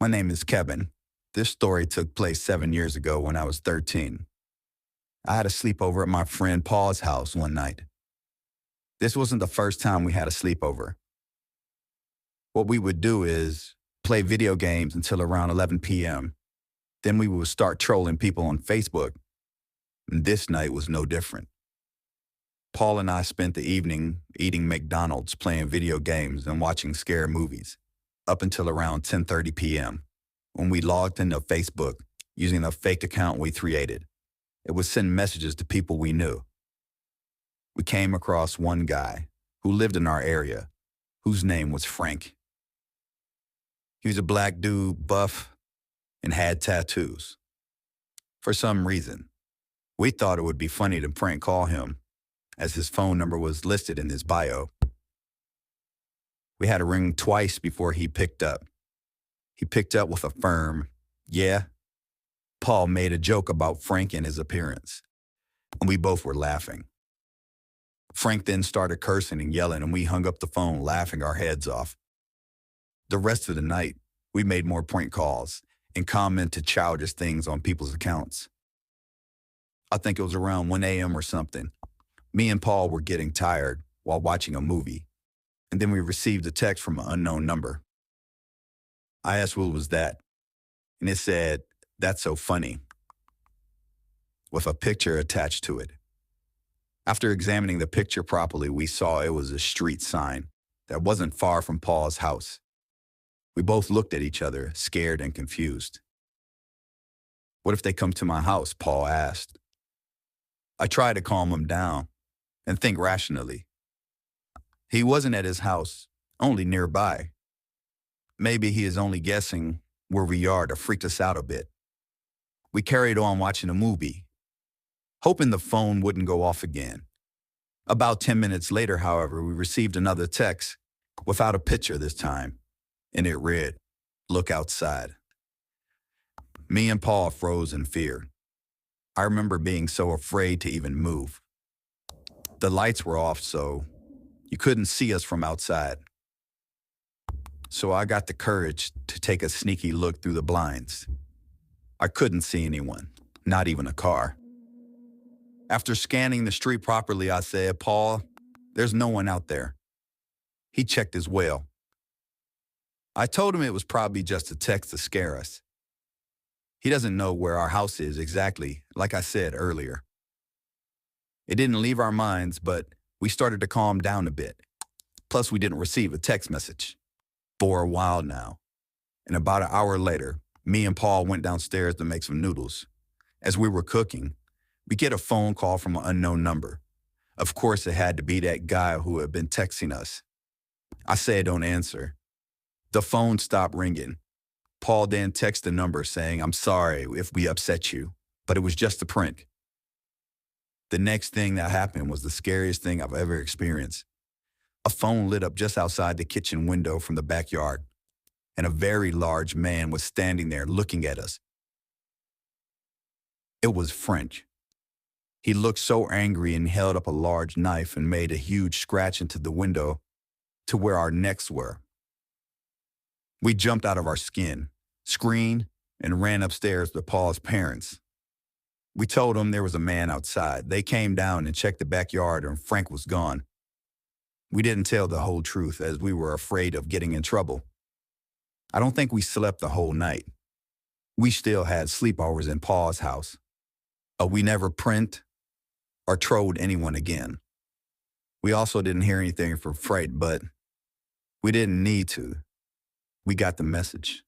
My name is Kevin. This story took place 7 years ago when I was 13. I had a sleepover at my friend Paul's house one night. This wasn't the first time we had a sleepover. What we would do is play video games until around 11 p.m. Then we would start trolling people on Facebook. And this night was no different. Paul and I spent the evening eating McDonald's, playing video games, and watching scary movies up until around 10:30 p.m. when we logged into Facebook using a fake account we created. It would send messages to people we knew. We came across one guy who lived in our area, whose name was Frank. He was a black dude, buff, and had tattoos. For some reason, we thought it would be funny to prank call him, as his phone number was listed in his bio. We had to ring twice before he picked up. He picked up with a firm, "Yeah." Paul made a joke about Frank and his appearance, and we both were laughing. Frank then started cursing and yelling, and we hung up the phone laughing our heads off. The rest of the night, we made more prank calls and commented childish things on people's accounts. I think it was around 1 a.m. or something. Me and Paul were getting tired while watching a movie, and then we received a text from an unknown number. I asked what was that, and it said, "That's so funny," with a picture attached to it. After examining the picture properly, we saw it was a street sign that wasn't far from Paul's house. We both looked at each other, scared and confused. "What if they come to my house?" Paul asked. I tried to calm him down and think rationally. He wasn't at his house, only nearby. Maybe he is only guessing where we are to freak us out a bit. We carried on watching a movie, hoping the phone wouldn't go off again. About 10 minutes later, however, we received another text without a picture this time, and it read, "Look outside." Me and Paul froze in fear. I remember being so afraid to even move. The lights were off, so you couldn't see us from outside. So I got the courage to take a sneaky look through the blinds. I couldn't see anyone, not even a car. After scanning the street properly, I said, "Paul, there's no one out there." He checked as well. I told him it was probably just a text to scare us. He doesn't know where our house is exactly, like I said earlier. It didn't leave our minds, but we started to calm down a bit. Plus, we didn't receive a text message for a while now. And about an hour later, me and Paul went downstairs to make some noodles. As we were cooking, we get a phone call from an unknown number. Of course, it had to be that guy who had been texting us. I said, "Don't answer." The phone stopped ringing. Paul then texted the number saying, "I'm sorry if we upset you, but it was just a prank." The next thing that happened was the scariest thing I've ever experienced. A phone lit up just outside the kitchen window from the backyard, and a very large man was standing there looking at us. It was French. He looked so angry and held up a large knife and made a huge scratch into the window to where our necks were. We jumped out of our skin, screamed, and ran upstairs to Paul's parents. We told them there was a man outside. They came down and checked the backyard, and Frank was gone. We didn't tell the whole truth as we were afraid of getting in trouble. I don't think we slept the whole night. We still had sleepovers in Paul's house. We never pranked or trolled anyone again. We also didn't hear anything from Frank, but we didn't need to. We got the message.